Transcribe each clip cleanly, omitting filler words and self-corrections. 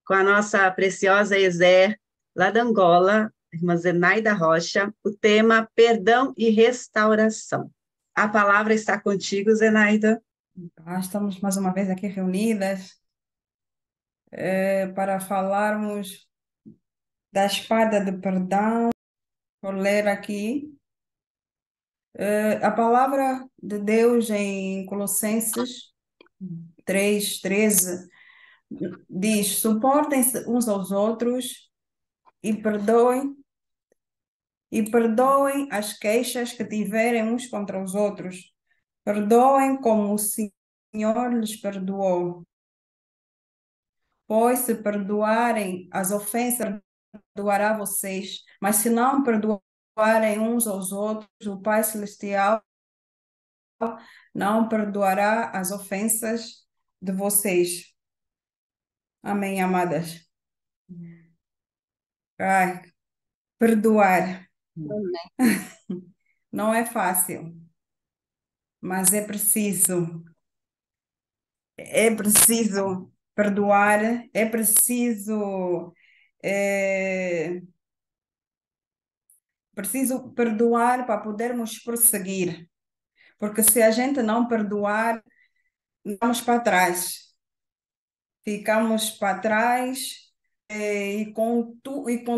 com a nossa preciosa Ezer, lá da Angola, irmã Zenaida Rocha, o tema Perdão e Restauração. A palavra está contigo, Zenaida. Estamos mais uma vez aqui reunidas para falarmos da espada de perdão. Vou ler aqui a palavra de Deus em Colossenses 3:13 diz: suportem-se uns aos outros e perdoem as queixas que tiverem uns contra os outros. Perdoem como o Senhor lhes perdoou. Pois se perdoarem as ofensas, perdoará vocês. Mas se não perdoarem uns aos outros, o Pai Celestial não perdoará as ofensas de vocês. Amém, amadas? Ai, perdoar não é fácil, mas é preciso. É preciso perdoar, é preciso, é, preciso perdoar para podermos prosseguir. Porque se a gente não perdoar, ficamos para trás. Ficamos para trás, e com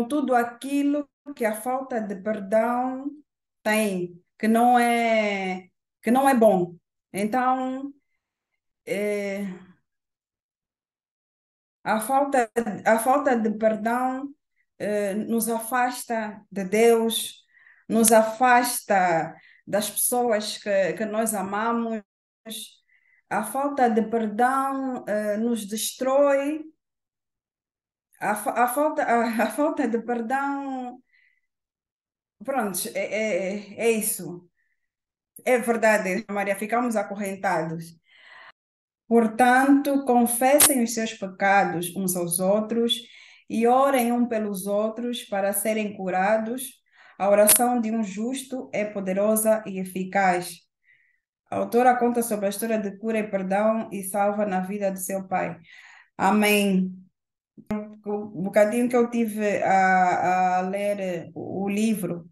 tudo aquilo que a falta de perdão tem, que não é bom. Então, eh, a falta de perdão, nos afasta de Deus, nos afasta das pessoas que nós amamos. A falta de perdão, nos destrói. A falta de perdão, pronto, é isso. É verdade, Maria, ficamos acorrentados. Portanto, confessem os seus pecados uns aos outros e orem um pelos outros para serem curados. A oração de um justo é poderosa e eficaz. A autora conta sobre a história de cura e perdão e salva na vida de seu pai. Amém. O bocadinho que eu tive a ler o livro,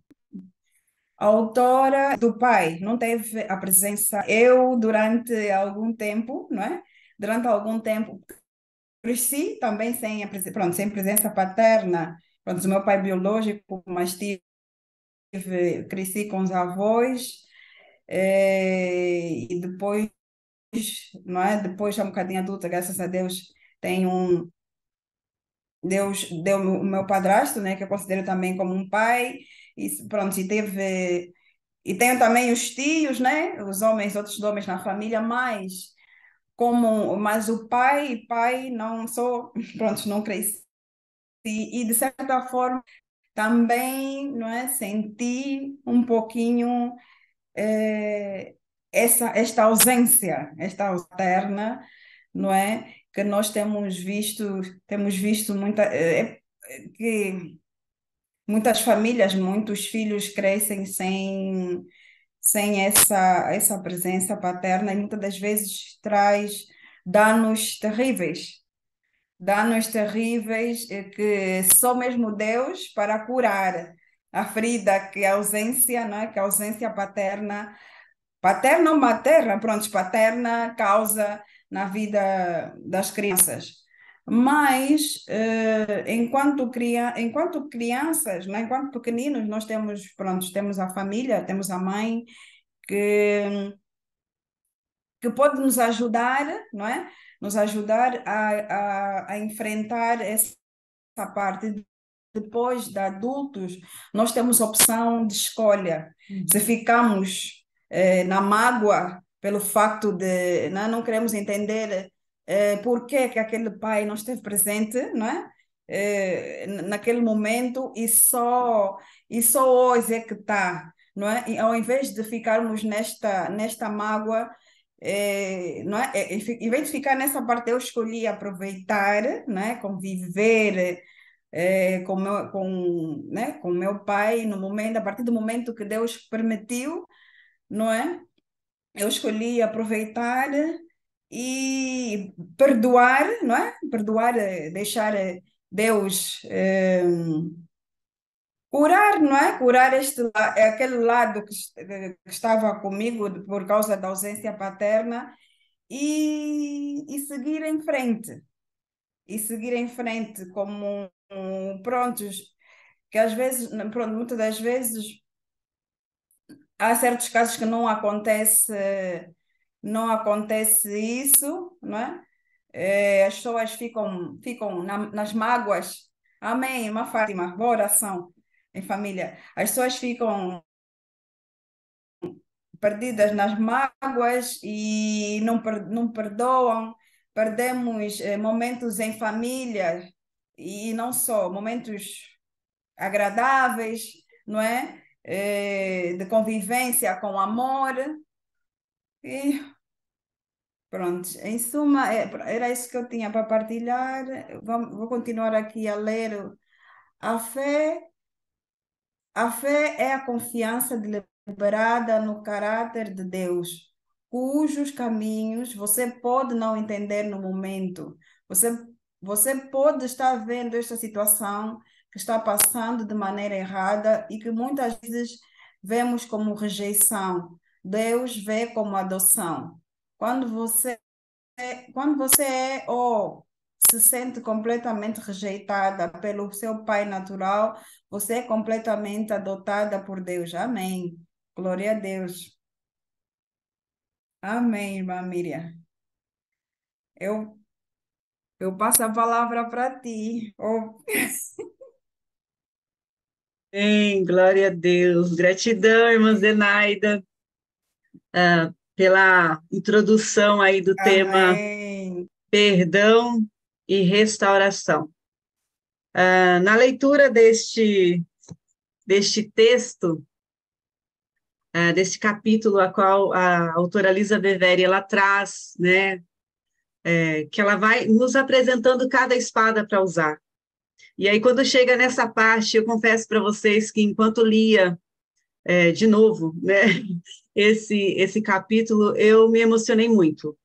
a autora do pai não teve a presença. Eu, durante algum tempo, não é? Durante algum tempo, cresci também sem pronto, sem presença paterna. Pronto, o meu pai biológico, mas cresci com os avós, e depois, não é? Depois, já um bocadinho adulta, graças a Deus, tenho Deus deu o meu padrasto, né, que eu considero também como um pai, e pronto, e tenho também os tios, né, os homens, outros homens na família, mas o pai não sou, pronto, não cresci, e de certa forma também, não é, senti um pouquinho eh, esta ausência paterna, não é? Que nós temos visto que muitas famílias, muitos filhos crescem sem essa presença paterna e muitas das vezes traz danos terríveis. Danos terríveis que só mesmo Deus para curar a ferida que a ausência, não é? Que a ausência paterna ou materna, pronto, paterna causa na vida das crianças. Mas, enquanto crianças, né, enquanto pequeninos, nós temos, pronto, temos a família, temos a mãe, que, que pode nos ajudar, não é? Nos ajudar a enfrentar essa parte. Depois de adultos, nós temos opção de escolha. Se ficamos na mágoa pelo facto de não queremos entender por que aquele pai não esteve presente, não é? Naquele momento e só hoje é que está, não é? E ao invés de ficarmos nesta mágoa, não é? Em vez de ficar nessa parte, eu escolhi aproveitar, não é? Conviver com meu pai no momento, a partir do momento que Deus permitiu, não é? Eu escolhi aproveitar e perdoar, não é? Perdoar, deixar Deus curar, não é? Curar aquele lado que estava comigo por causa da ausência paterna e seguir em frente. E seguir em frente como prontos, que às vezes, pronto, muitas das vezes há certos casos que não acontece isso, não é? As pessoas ficam nas mágoas. Amém, irmã Fátima, boa oração em família. As pessoas ficam perdidas nas mágoas e não perdoam. Perdemos momentos em família e não só, momentos agradáveis, não é? De convivência com amor. E pronto, em suma, era isso que eu tinha para partilhar. Vou continuar aqui a ler. A fé, a fé é a confiança deliberada no caráter de Deus, cujos caminhos você pode não entender no momento. Você, você pode estar vendo esta situação que está passando de maneira errada e que muitas vezes vemos como rejeição. Deus vê como adoção. Quando você quando você é ou se sente completamente rejeitada pelo seu pai natural, você é completamente adotada por Deus. Amém. Glória a Deus. Amém, irmã Miriam. Eu, eu passo a palavra para ti. Oh, Glória a Deus. Gratidão, irmã Zenaida, pela introdução aí do tema amém. perdão e restauração. Na leitura deste texto, deste capítulo, a qual a autora Lisa Beveri, ela traz, né, que ela vai nos apresentando cada espada para usar. E aí, quando chega nessa parte, eu confesso para vocês que, enquanto lia, de novo, né, esse capítulo, eu me emocionei muito.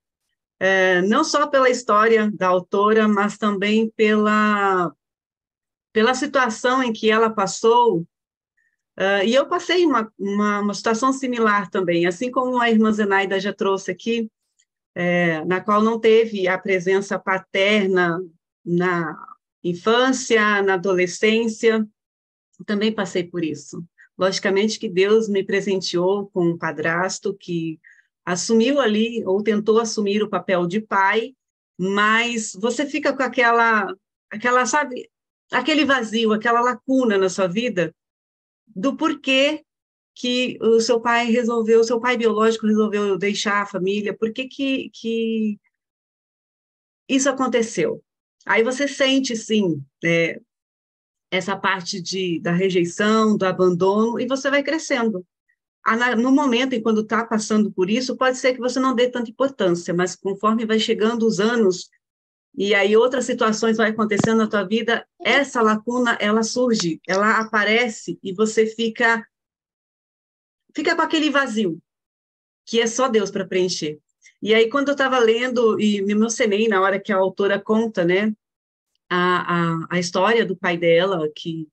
Não só pela história da autora, mas também pela situação em que ela passou. E eu passei uma situação similar também, assim como a irmã Zenaida já trouxe aqui, na qual não teve a presença paterna na infância, na adolescência, também passei por isso. Logicamente que Deus me presenteou com um padrasto que assumiu ali, ou tentou assumir o papel de pai, mas você fica com sabe, aquele vazio, aquela lacuna na sua vida, do porquê que o seu pai biológico resolveu deixar a família, por que isso aconteceu? Aí você sente, sim, essa parte da rejeição, do abandono, e você vai crescendo. No momento em quando está passando por isso, pode ser que você não dê tanta importância, mas conforme vai chegando os anos, e aí outras situações vão acontecendo na tua vida, essa lacuna, ela surge, ela aparece, e você fica com aquele vazio, que é só Deus para preencher. E aí, quando eu estava lendo, e me emocionei na hora que a autora conta, né, a história do pai dela, que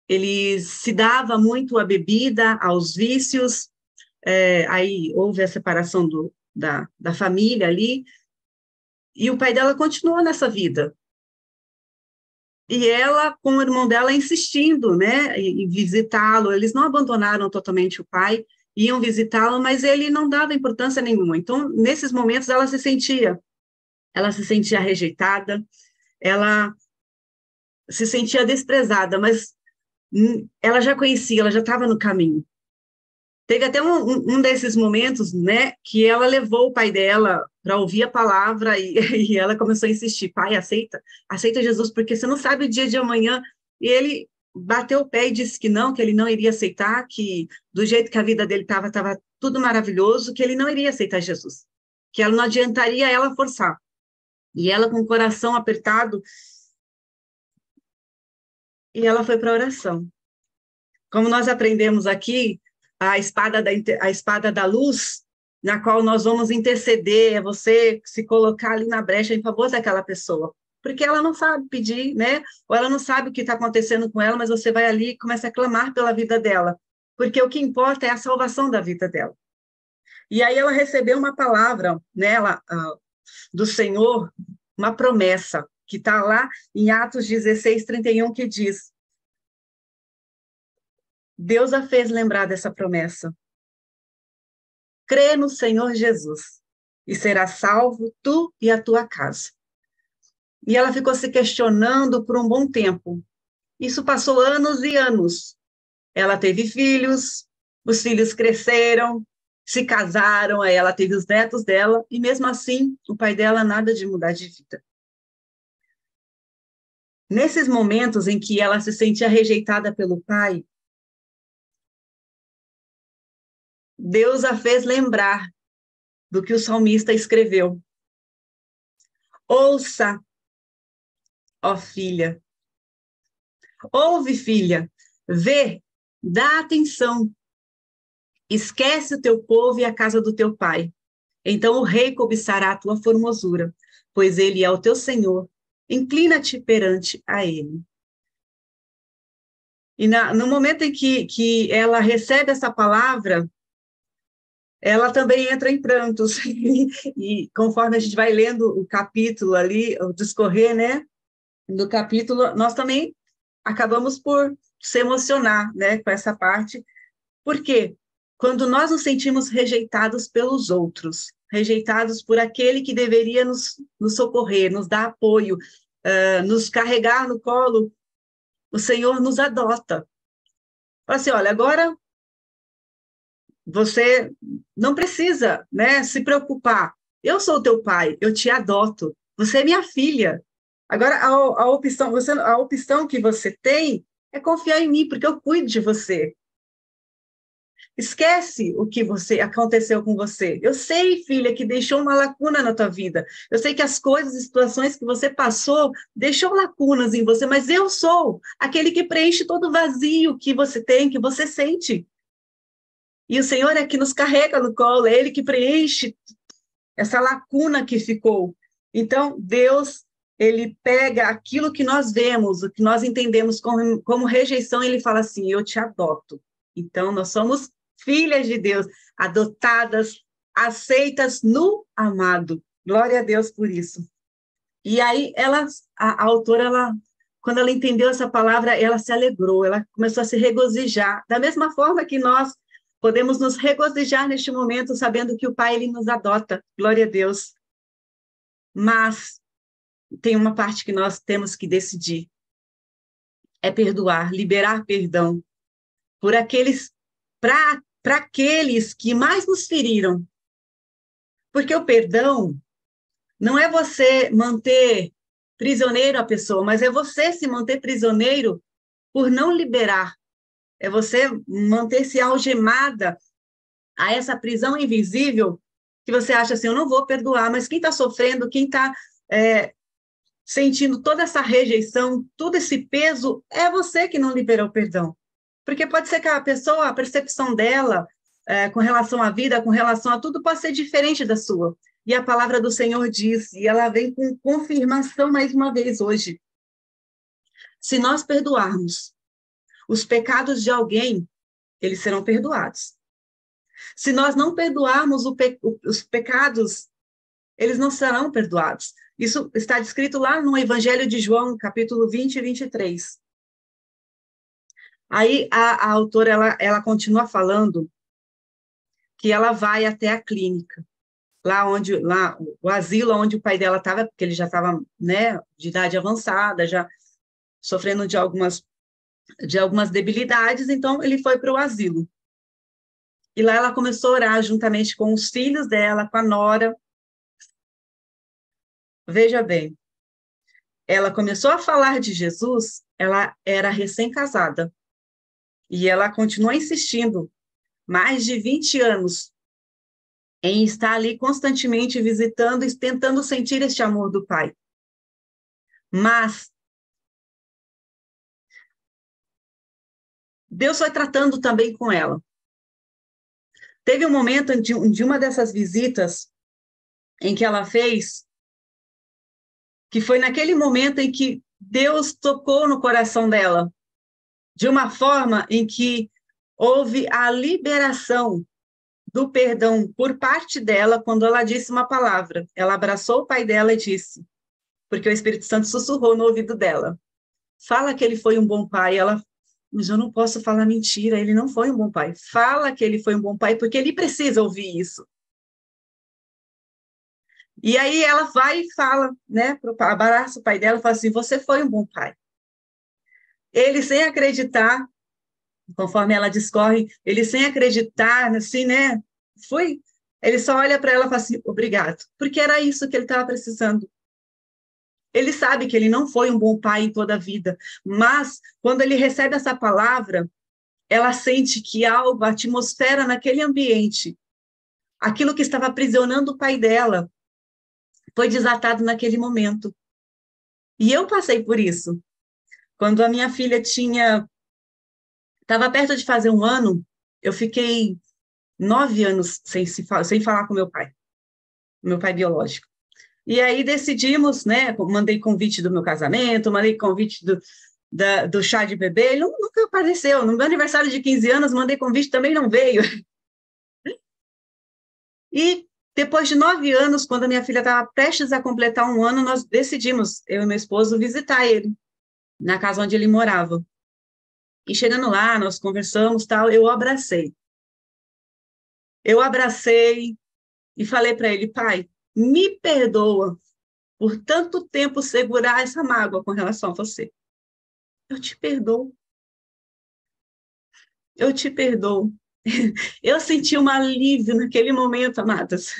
ele se dava muito à bebida, aos vícios, aí houve a separação da família ali, e o pai dela continuou nessa vida. E ela, com o irmão dela, insistindo, né, em visitá-lo, eles não abandonaram totalmente o pai, iam visitá-lo, mas ele não dava importância nenhuma. Então, nesses momentos, ela se sentia rejeitada, ela se sentia desprezada, mas ela já conhecia, ela já estava no caminho. Teve até um desses momentos, né, que ela levou o pai dela para ouvir a palavra e ela começou a insistir, pai, aceita Jesus, porque você não sabe o dia de amanhã. E ele bateu o pé e disse que ele não iria aceitar, que do jeito que a vida dele estava tudo maravilhoso, que ele não iria aceitar Jesus, que ela não adiantaria ela forçar. E ela, com o coração apertado, e ela foi para a oração. Como nós aprendemos aqui, a espada da luz, na qual nós vamos interceder, é você se colocar ali na brecha em favor daquela pessoa, porque ela não sabe pedir, né? Ou ela não sabe o que está acontecendo com ela, mas você vai ali e começa a clamar pela vida dela, porque o que importa é a salvação da vida dela. E aí ela recebeu uma palavra, né, do Senhor, uma promessa, que está lá em Atos 16:31, que diz: Deus a fez lembrar dessa promessa. Crê no Senhor Jesus, e serás salvo, tu e a tua casa. E ela ficou se questionando por um bom tempo. Isso passou anos e anos. Ela teve filhos, os filhos cresceram, se casaram, aí ela teve os netos dela, e mesmo assim, o pai dela nada de mudar de vida. Nesses momentos em que ela se sentia rejeitada pelo pai, Deus a fez lembrar do que o salmista escreveu. Ouça, ó filha, ouve, filha, vê, dá atenção, esquece o teu povo e a casa do teu pai. Então o rei cobiçará a tua formosura, pois ele é o teu Senhor. Inclina-te perante a ele. E no momento em que ela recebe essa palavra, ela também entra em prantos. E conforme a gente vai lendo o capítulo ali, o discorrer, né, do capítulo, nós também acabamos por se emocionar, né, com essa parte. Por quê? Quando nós nos sentimos rejeitados pelos outros, rejeitados por aquele que deveria nos socorrer, nos dar apoio, nos carregar no colo, o Senhor nos adota. Fala assim, olha, agora você não precisa, né, se preocupar. Eu sou o teu pai, eu te adoto. Você é minha filha. Agora, a opção que você tem é confiar em mim, porque eu cuido de você. Esquece o que aconteceu com você. Eu sei, filha, que deixou uma lacuna na tua vida. Eu sei que as coisas e situações que você passou deixou lacunas em você, mas eu sou aquele que preenche todo o vazio que você tem, que você sente. E o Senhor é que nos carrega no colo, é Ele que preenche essa lacuna que ficou. Então, Deus, Ele pega aquilo que nós vemos, o que nós entendemos como rejeição, Ele fala assim, eu te adoto. Então, nós somos filhas de Deus, adotadas, aceitas no amado. Glória a Deus por isso. E aí, a autora, quando ela entendeu essa palavra, ela se alegrou, ela começou a se regozijar, da mesma forma que nós podemos nos regozijar neste momento, sabendo que o Pai, Ele nos adota, glória a Deus. Mas tem uma parte que nós temos que decidir, é perdoar, liberar perdão por para aqueles que mais nos feriram. Porque o perdão não é você manter prisioneiro a pessoa, mas é você se manter prisioneiro por não liberar. É você manter-se algemada a essa prisão invisível que você acha assim, eu não vou perdoar, mas quem está sofrendo, quem está sentindo toda essa rejeição, todo esse peso, é você que não liberou o perdão. Porque pode ser que a pessoa, a percepção dela com relação à vida, com relação a tudo, pode ser diferente da sua. E a palavra do Senhor diz, e ela vem com confirmação mais uma vez hoje. Se nós perdoarmos os pecados de alguém, eles serão perdoados. Se nós não perdoarmos os pecados, eles não serão perdoados. Isso está descrito lá no Evangelho de João, capítulo 20 e 23. Aí a autora, ela continua falando que ela vai até a clínica, lá o asilo onde o pai dela estava, porque ele já estava, né, de idade avançada, já sofrendo de algumas debilidades, então ele foi para o asilo. E lá ela começou a orar juntamente com os filhos dela, com a nora. Veja bem, ela começou a falar de Jesus, ela era recém-casada, e ela continuou insistindo, mais de 20 anos, em estar ali constantemente visitando e tentando sentir este amor do Pai. Mas Deus foi tratando também com ela. Teve um momento de uma dessas visitas em que ela fez, que foi naquele momento em que Deus tocou no coração dela, de uma forma em que houve a liberação do perdão por parte dela quando ela disse uma palavra. Ela abraçou o pai dela e disse, porque o Espírito Santo sussurrou no ouvido dela, fala que ele foi um bom pai. Ela, mas eu não posso falar mentira, ele não foi um bom pai. Fala que ele foi um bom pai, porque ele precisa ouvir isso. E aí ela vai e fala, né, abraça o pai dela e fala assim, você foi um bom pai. Ele, sem acreditar, conforme ela discorre, ele sem acreditar, assim, né, foi, ele só olha para ela e fala assim, obrigado, porque era isso que ele estava precisando. Ele sabe que ele não foi um bom pai em toda a vida, mas quando ele recebe essa palavra, ela sente que algo, a atmosfera naquele ambiente, aquilo que estava aprisionando o pai dela, foi desatado naquele momento. E eu passei por isso. Quando a minha filha estava perto de fazer 1 ano, eu fiquei 9 anos sem falar com meu pai biológico. E aí decidimos, né? Mandei convite do meu casamento, mandei convite do chá de bebê, ele nunca apareceu. No meu aniversário de 15 anos, mandei convite, também não veio. E depois de 9 anos, quando a minha filha estava prestes a completar 1 ano, nós decidimos, eu e meu esposo, visitar ele, na casa onde ele morava. E chegando lá, nós conversamos, tal, eu abracei. Eu abracei e falei para ele, pai, me perdoa por tanto tempo segurar essa mágoa com relação a você. Eu te perdoo. Eu te perdoo. Eu senti um alívio naquele momento, amadas.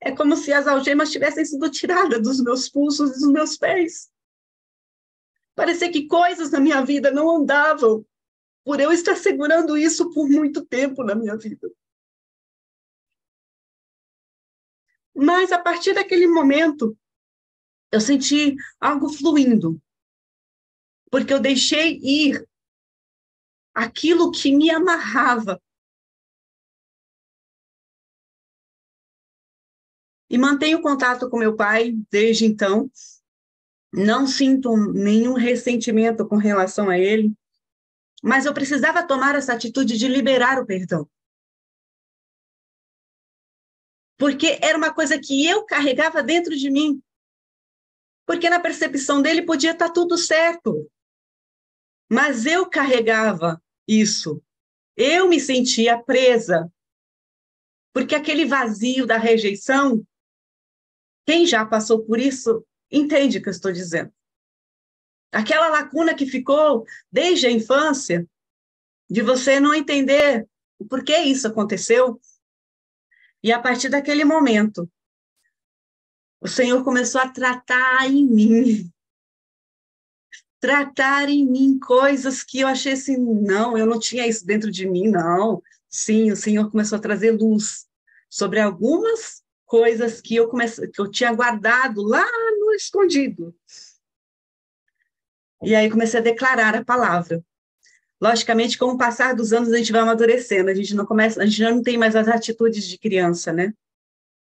É como se as algemas tivessem sido tiradas dos meus pulsos e dos meus pés. Parecia que coisas na minha vida não andavam por eu estar segurando isso por muito tempo na minha vida. Mas, a partir daquele momento, eu senti algo fluindo, porque eu deixei ir aquilo que me amarrava. E mantenho contato com meu pai desde então. Não sinto nenhum ressentimento com relação a ele, mas eu precisava tomar essa atitude de liberar o perdão. Porque era uma coisa que eu carregava dentro de mim. Porque na percepção dele podia estar tudo certo. Mas eu carregava isso. Eu me sentia presa. Porque aquele vazio da rejeição, quem já passou por isso, entende o que eu estou dizendo. Aquela lacuna que ficou desde a infância, de você não entender o porquê isso aconteceu. E a partir daquele momento, o Senhor começou a tratar em mim coisas que eu achei assim, não, eu não tinha isso dentro de mim, não. Sim, o Senhor começou a trazer luz sobre algumas coisas que eu tinha guardado lá no escondido. E aí comecei a declarar a palavra. Logicamente, com o passar dos anos, a gente vai amadurecendo, a gente já não tem mais as atitudes de criança, né?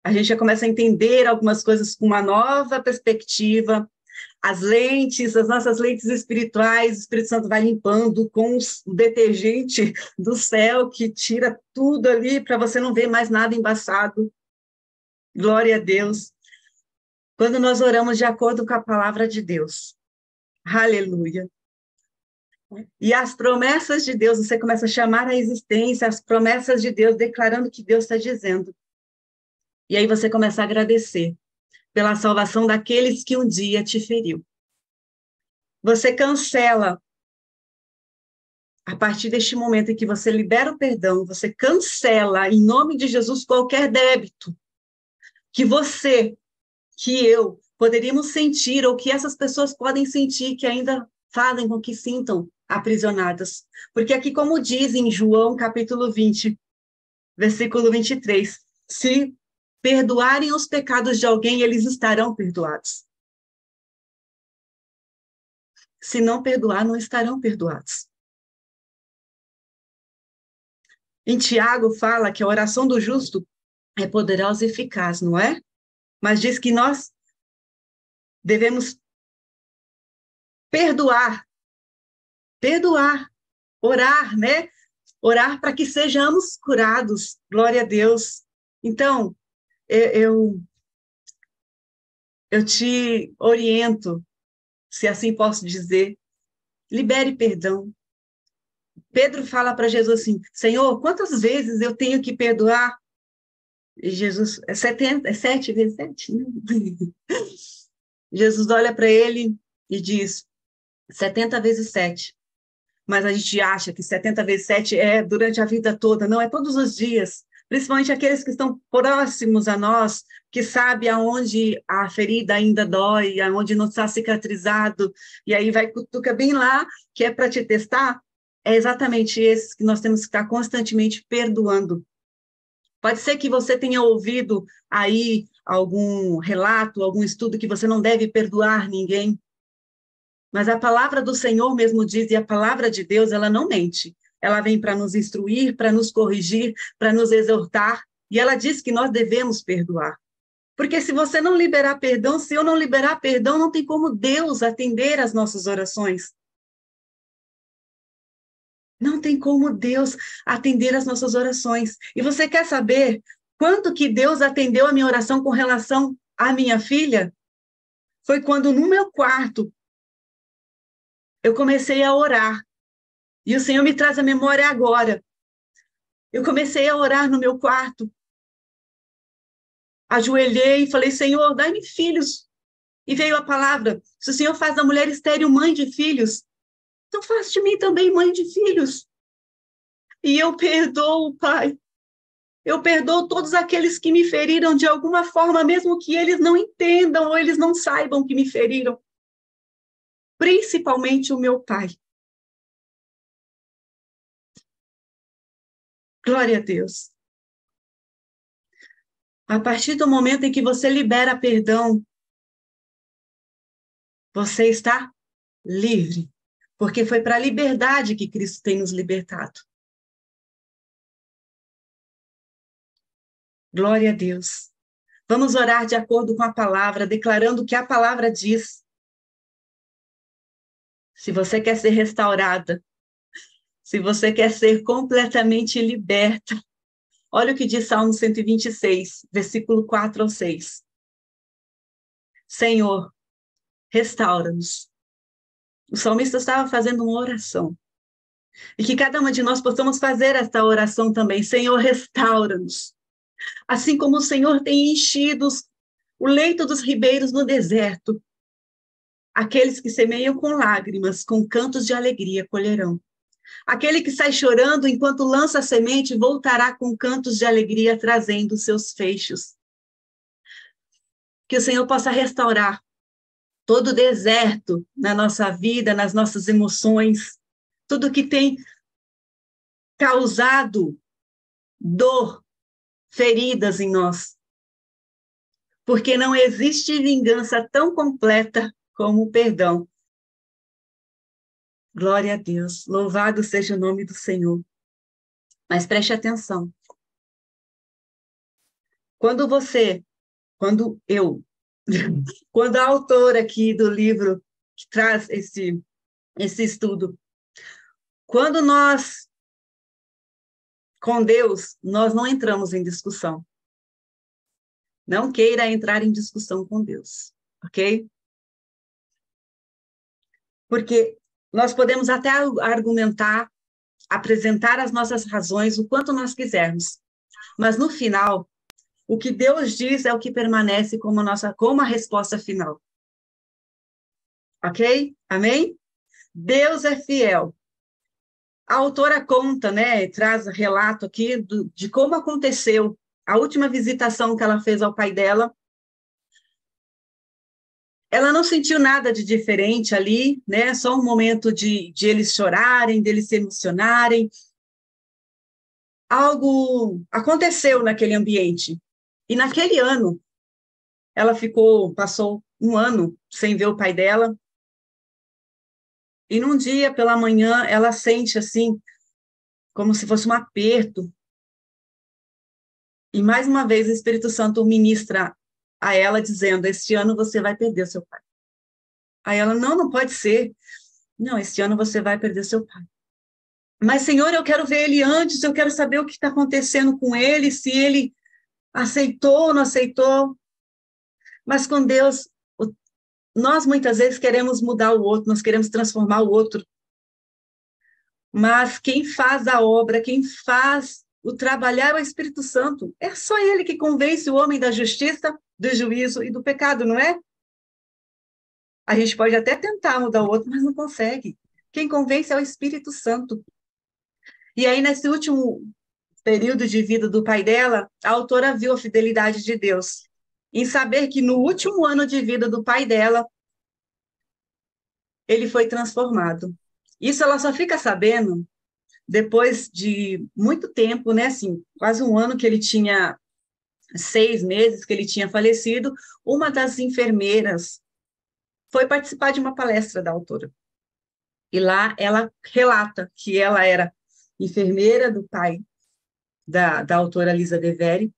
A gente já começa a entender algumas coisas com uma nova perspectiva, as nossas lentes espirituais, o Espírito Santo vai limpando com o detergente do céu, que tira tudo ali para você não ver mais nada embaçado. Glória a Deus. Quando nós oramos de acordo com a palavra de Deus, aleluia. E as promessas de Deus, você começa a chamar à existência as promessas de Deus, declarando o que Deus está dizendo. E aí você começa a agradecer pela salvação daqueles que um dia te feriu. Você cancela, a partir deste momento em que você libera o perdão, você cancela, em nome de Jesus, qualquer débito que você, que eu, poderíamos sentir, ou que essas pessoas podem sentir, que ainda fazem com que sintam aprisionadas. Porque aqui, como diz em João, capítulo 20, versículo 23, se perdoarem os pecados de alguém, eles estarão perdoados. Se não perdoar, não estarão perdoados. Em Tiago fala que a oração do justo é poderosa e eficaz, não é? Mas diz que nós devemos perdoar, orar, né? Orar para que sejamos curados. Glória a Deus. Então, eu, eu te oriento, se assim posso dizer, libere perdão. Pedro fala para Jesus assim, Senhor, quantas vezes eu tenho que perdoar? E Jesus, 7 vezes 7? Não. Jesus olha para ele e diz, 70 vezes 7. Mas a gente acha que 70 vezes 7 é durante a vida toda, não, é todos os dias. Principalmente aqueles que estão próximos a nós, que sabe aonde a ferida ainda dói, aonde não está cicatrizado, e aí vai cutuca bem lá, que é para te testar, é exatamente esses que nós temos que estar constantemente perdoando. Pode ser que você tenha ouvido aí algum relato, algum estudo que você não deve perdoar ninguém, mas a palavra do Senhor mesmo diz, e a palavra de Deus, ela não mente. Ela vem para nos instruir, para nos corrigir, para nos exortar, e ela diz que nós devemos perdoar. Porque se você não liberar perdão, se eu não liberar perdão, não tem como Deus atender as nossas orações. Não tem como Deus atender as nossas orações. E você quer saber quanto que Deus atendeu a minha oração com relação à minha filha? Foi quando no meu quarto eu comecei a orar. E o Senhor me traz a memória agora. Eu comecei a orar no meu quarto. Ajoelhei e falei, Senhor, dai-me filhos. E veio a palavra, se o Senhor faz da mulher estéril mãe de filhos, então faz de mim também mãe de filhos. E eu perdoo, Pai. Eu perdoo todos aqueles que me feriram de alguma forma, mesmo que eles não entendam ou eles não saibam que me feriram. Principalmente o meu pai. Glória a Deus. A partir do momento em que você libera perdão, você está livre. Porque foi para a liberdade que Cristo tem nos libertado. Glória a Deus. Vamos orar de acordo com a palavra, declarando o que a palavra diz. Se você quer ser restaurada, se você quer ser completamente liberta, olha o que diz Salmo 126, versículo 4 ao 6. Senhor, restaura-nos. O salmista estava fazendo uma oração. E que cada uma de nós possamos fazer esta oração também. Senhor, restaura-nos. Assim como o Senhor tem enchido o leito dos ribeiros no deserto, aqueles que semeiam com lágrimas, com cantos de alegria colherão. Aquele que sai chorando enquanto lança a semente, voltará com cantos de alegria, trazendo seus feixes. Que o Senhor possa restaurar todo o deserto na nossa vida, nas nossas emoções, tudo que tem causado dor, feridas em nós. Porque não existe vingança tão completa como o perdão. Glória a Deus, louvado seja o nome do Senhor. Mas preste atenção. Quando quando a autora aqui do livro que traz esse estudo, quando nós, com Deus, nós não entramos em discussão. Não queira entrar em discussão com Deus, ok? Porque nós podemos até argumentar, apresentar as nossas razões o quanto nós quisermos, mas no final, o que Deus diz é o que permanece como a resposta final. Ok? Amém? Deus é fiel. A autora conta, né, traz relato aqui de como aconteceu a última visitação que ela fez ao pai dela. Ela não sentiu nada de diferente ali, né? Só um momento de eles chorarem, deles se emocionarem. Algo aconteceu naquele ambiente. E naquele ano, ela passou um ano sem ver o pai dela. E num dia, pela manhã, ela sente assim, como se fosse um aperto E mais uma vez o Espírito Santo ministra a ela dizendo: este ano você vai perder seu pai. Aí ela: não, não pode ser. Não, este ano você vai perder seu pai. Mas, Senhor, eu quero ver ele antes, eu quero saber o que está acontecendo com ele, se ele aceitou ou não aceitou. Mas com Deus, nós muitas vezes queremos mudar o outro, nós queremos transformar o outro. Mas quem faz a obra, quem faz o trabalhar é o Espírito Santo. É só ele que convence o homem da justiça, do juízo e do pecado, não é? A gente pode até tentar mudar o outro, mas não consegue. Quem convence é o Espírito Santo. E aí, nesse último período de vida do pai dela, a autora viu a fidelidade de Deus, em saber que no último ano de vida do pai dela, ele foi transformado. Isso ela só fica sabendo depois de muito tempo, né, assim, quase um ano que ele tinha, 6 meses que ele tinha falecido, uma das enfermeiras foi participar de uma palestra da autora. E lá ela relata que ela era enfermeira do pai da autora Lisa DeVere,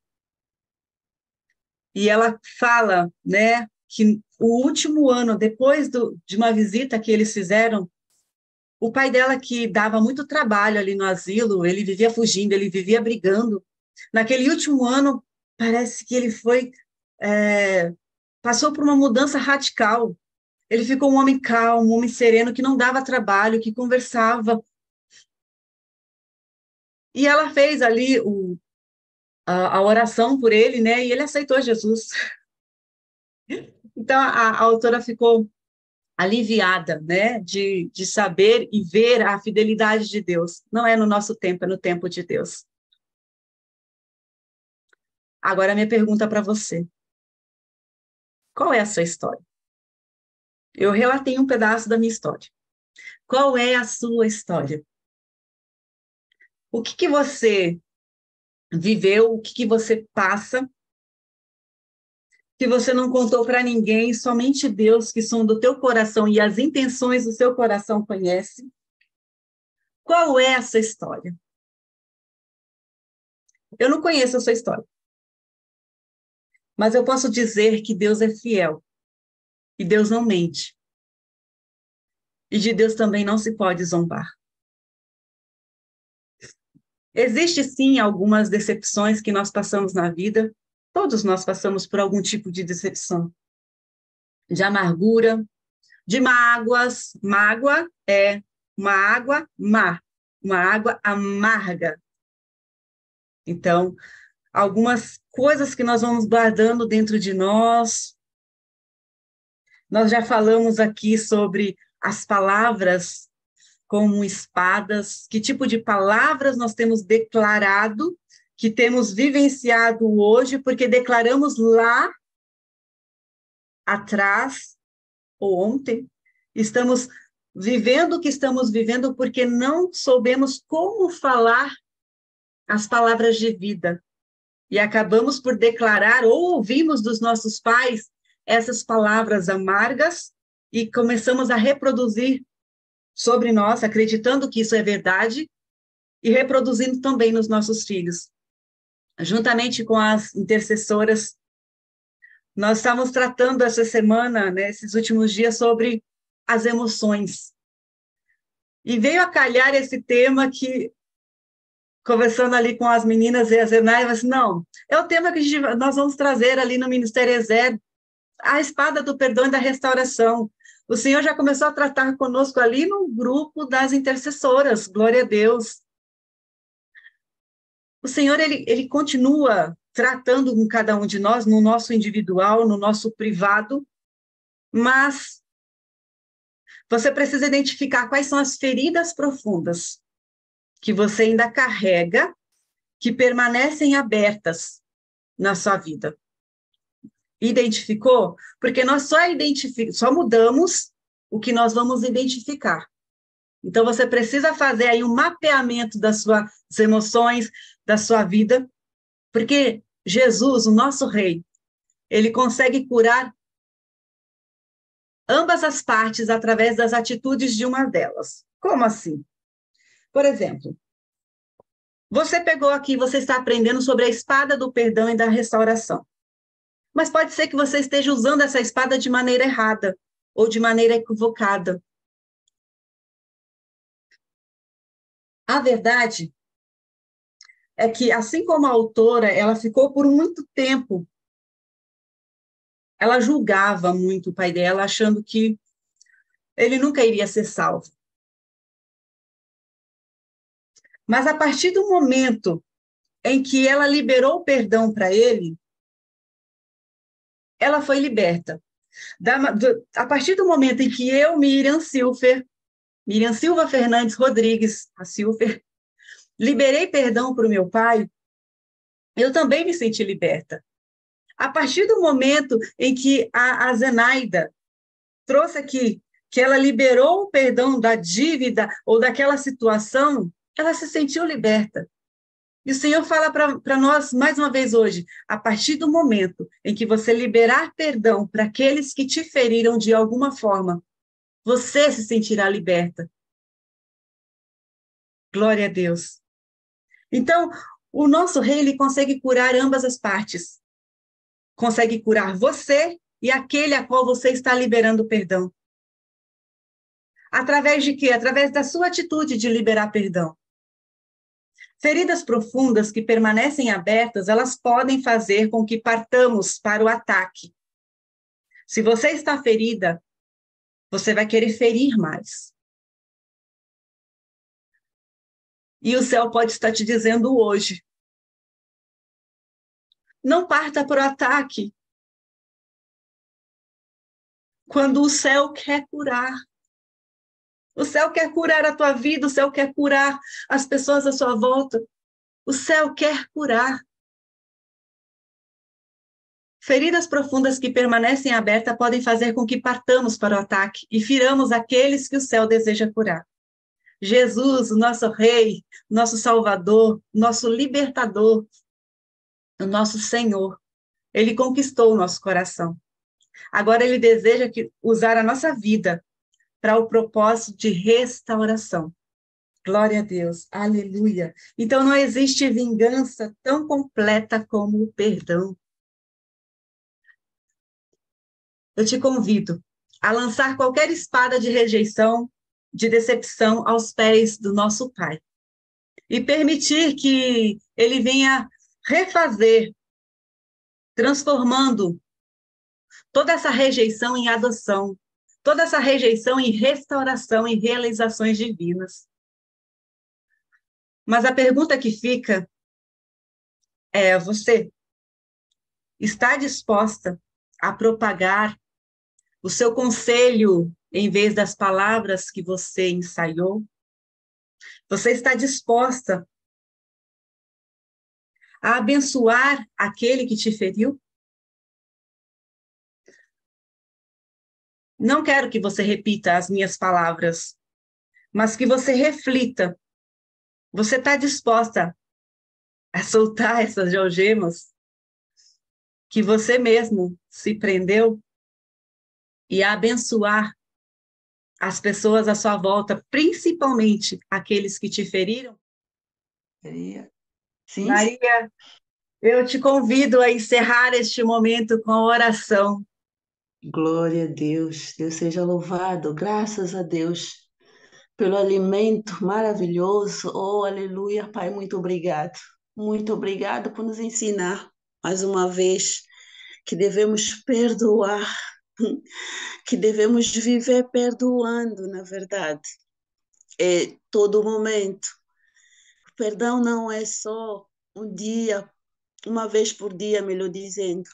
e ela fala, né, que o último ano, depois de uma visita que eles fizeram, o pai dela, que dava muito trabalho ali no asilo, ele vivia fugindo, ele vivia brigando. Naquele último ano, parece que ele passou por uma mudança radical. Ele ficou um homem calmo, um homem sereno, que não dava trabalho, que conversava. E ela fez ali a oração por ele, né? E ele aceitou Jesus. Então, a autora ficou aliviada, né, de saber e ver a fidelidade de Deus. Não é no nosso tempo, é no tempo de Deus. Agora, minha pergunta para você: qual é a sua história? Eu relatei um pedaço da minha história. Qual é a sua história? O que você viveu, o que você passa, que você não contou para ninguém, somente Deus, que sonda o teu coração e as intenções do seu coração conhece? Qual é essa história? Eu não conheço a sua história, mas eu posso dizer que Deus é fiel e Deus não mente. E de Deus também não se pode zombar. Existe sim algumas decepções que nós passamos na vida, todos nós passamos por algum tipo de decepção, de amargura, de mágoas. Mágoa é uma água má, uma água amarga. Então, algumas coisas que nós vamos guardando dentro de nós. Nós já falamos aqui sobre as palavras como espadas, que tipo de palavras nós temos declarado, que temos vivenciado hoje, porque declaramos lá atrás, ou ontem, estamos vivendo o que estamos vivendo porque não soubemos como falar as palavras de vida. E acabamos por declarar, ou ouvimos dos nossos pais, essas palavras amargas, e começamos a reproduzir sobre nós, acreditando que isso é verdade, e reproduzindo também nos nossos filhos. Juntamente com as intercessoras, nós estamos tratando essa semana, né, esses últimos dias, sobre as emoções. E veio a calhar esse tema que, conversando ali com as meninas e a Zenai, assim, não, é o tema que nós vamos trazer ali no Ministério Ezer, a espada do perdão e da restauração. O Senhor já começou a tratar conosco ali no grupo das intercessoras, glória a Deus. O Senhor, ele continua tratando com cada um de nós, no nosso individual, no nosso privado, mas você precisa identificar quais são as feridas profundas que você ainda carrega, que permanecem abertas na sua vida. Identificou? Porque nós só mudamos o que nós vamos identificar. Então, você precisa fazer aí um mapeamento das suas emoções, da sua vida, porque Jesus, o nosso Rei, ele consegue curar ambas as partes através das atitudes de uma delas. Como assim? Por exemplo, Você pegou aqui, você está aprendendo sobre a espada do perdão e da restauração. Mas pode ser que você esteja usando essa espada de maneira errada ou de maneira equivocada. A verdade é que, assim como a autora, ela ficou por muito tempo, ela julgava muito o pai dela, achando que ele nunca iria ser salvo. Mas a partir do momento em que ela liberou o perdão para ele, ela foi liberta. A partir do momento em que eu, Miriam Silva Fernandes Rodrigues, a Silver, liberei perdão para o meu pai, eu também me senti liberta. A partir do momento em que a Zenaida trouxe aqui que ela liberou o perdão da dívida ou daquela situação, ela se sentiu liberta. E o Senhor fala para nós, mais uma vez hoje, a partir do momento em que você liberar perdão para aqueles que te feriram de alguma forma, você se sentirá liberta. Glória a Deus. Então, o nosso rei, ele consegue curar ambas as partes. Consegue curar você e aquele a qual você está liberando perdão. Através de quê? Através da sua atitude de liberar perdão. Feridas profundas que permanecem abertas, elas podem fazer com que partamos para o ataque. Se você está ferida, você vai querer ferir mais. E o céu pode estar te dizendo hoje, não parta para o ataque. Quando o céu quer curar. O céu quer curar a tua vida, o céu quer curar as pessoas à sua volta. O céu quer curar. Feridas profundas que permanecem abertas podem fazer com que partamos para o ataque e firamos aqueles que o céu deseja curar. Jesus, o nosso Rei, nosso Salvador, nosso Libertador, o nosso Senhor, ele conquistou o nosso coração. Agora ele deseja usar a nossa vida para o propósito de restauração. Glória a Deus, aleluia. Então não existe vingança tão completa como o perdão. Eu te convido a lançar qualquer espada de rejeição, de decepção aos pés do nosso Pai e permitir que Ele venha refazer, transformando toda essa rejeição em adoção, toda essa rejeição em restauração e realizações divinas. Mas a pergunta que fica é: você está disposta a propagar o seu conselho em vez das palavras que você ensaiou? Você está disposta a abençoar aquele que te feriu? Não quero que você repita as minhas palavras, mas que você reflita. Você está disposta a soltar essas algemas que você mesmo se prendeu e a abençoar as pessoas à sua volta, principalmente aqueles que te feriram? Maria. Sim, Maria, eu te convido a encerrar este momento com a oração. glória a Deus. Deus seja louvado. Graças a Deus pelo alimento maravilhoso. Oh, aleluia, Pai, muito obrigado. Muito obrigado por nos ensinar mais uma vez que devemos perdoar, que devemos viver perdoando, na verdade, é todo momento. O perdão não é só um dia, uma vez por dia, melhor dizendo,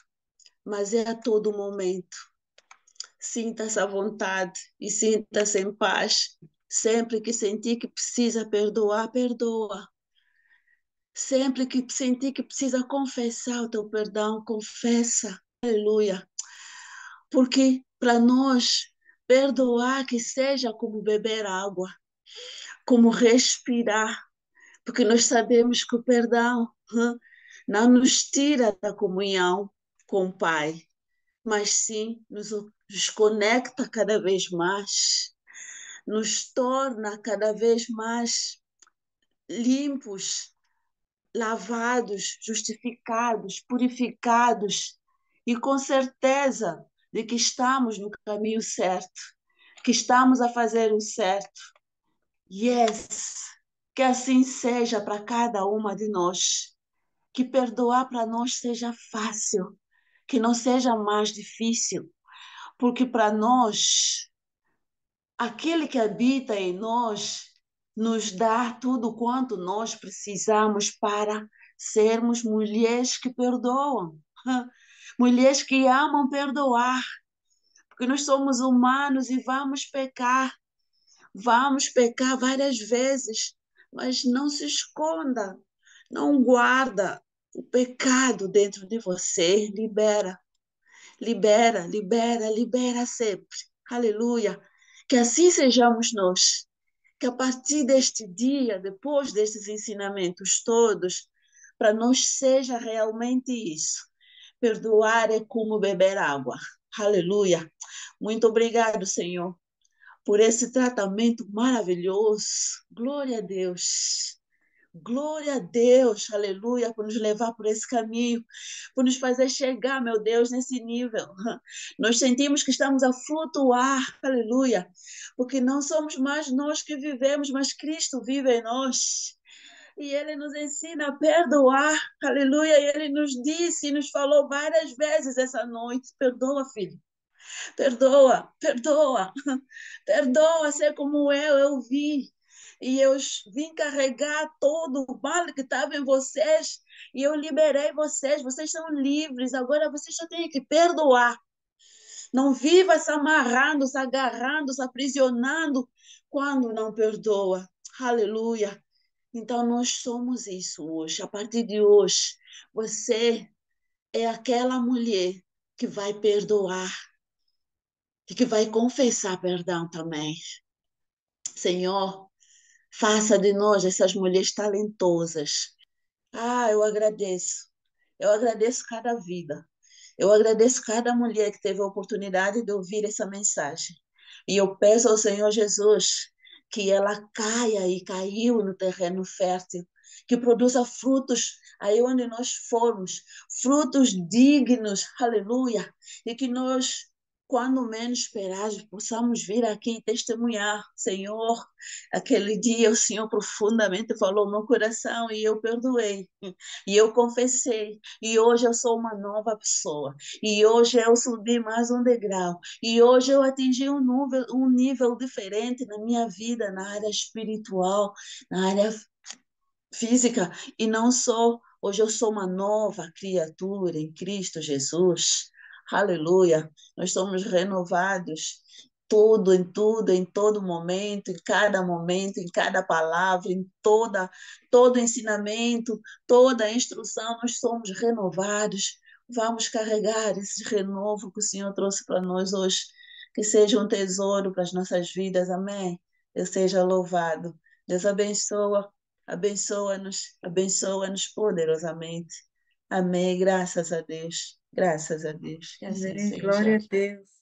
mas é a todo momento. Sinta-se à vontade e sinta-se em paz. Sempre que sentir que precisa perdoar, perdoa. Sempre que sentir que precisa confessar o teu perdão, confessa. Aleluia. Porque para nós, perdoar que seja como beber água, como respirar, porque nós sabemos que o perdão não nos tira da comunhão com o Pai, mas sim nos conecta cada vez mais, nos torna cada vez mais limpos, lavados, justificados, purificados e com certeza de que estamos no caminho certo, que estamos a fazer o certo. Yes, que assim seja para cada uma de nós, que perdoar para nós seja fácil, que não seja mais difícil, porque para nós, aquele que habita em nós, nos dá tudo quanto nós precisamos para sermos mulheres que perdoam, mulheres que amam perdoar, porque nós somos humanos e vamos pecar várias vezes, mas não se esconda, não guarda o pecado dentro de você, libera, libera, libera, libera sempre. Aleluia. Que assim sejamos nós. Que a partir deste dia, depois destes ensinamentos todos, para nós seja realmente isso. Perdoar é como beber água. Aleluia. Muito obrigado, Senhor, por esse tratamento maravilhoso. Glória a Deus. Glória a Deus, aleluia, por nos levar por esse caminho, por nos fazer chegar, meu Deus, nesse nível. Nós sentimos que estamos a flutuar, aleluia, porque não somos mais nós que vivemos, mas Cristo vive em nós. E Ele nos ensina a perdoar, aleluia, e Ele nos disse e nos falou várias vezes essa noite: perdoa, filho, perdoa, perdoa, perdoa, ser como eu vi. E eu vim carregar todo o mal que estava em vocês, e eu liberei vocês, vocês são livres, agora vocês só têm que perdoar. Não viva se amarrando, se agarrando, se aprisionando quando não perdoa. Aleluia. Então nós somos isso hoje. A partir de hoje, você é aquela mulher que vai perdoar e que vai confessar perdão também. Senhor, faça de nós essas mulheres talentosas. Ah, eu agradeço. Eu agradeço cada vida. Eu agradeço cada mulher que teve a oportunidade de ouvir essa mensagem. E eu peço ao Senhor Jesus que ela caia e caiu no terreno fértil, que produza frutos aí onde nós formos, frutos dignos, aleluia, e que nós, quando menos esperados, possamos vir aqui e testemunhar, Senhor, aquele dia o Senhor profundamente falou no meu coração e eu perdoei, e eu confessei, e hoje eu sou uma nova pessoa, e hoje eu subi mais um degrau, e hoje eu atingi um nível diferente na minha vida, na área espiritual, na área física, e não só, hoje eu sou uma nova criatura em Cristo Jesus. Aleluia. Nós somos renovados tudo, em todo momento, em cada palavra, em todo ensinamento, toda instrução, nós somos renovados. Vamos carregar esse renovo que o Senhor trouxe para nós hoje, que seja um tesouro para as nossas vidas. Amém. Deus seja louvado. Deus abençoa. Abençoa-nos, abençoa-nos poderosamente. Amém. Graças a Deus. Graças a Deus. Que assim Amém. Glória seja. a Deus.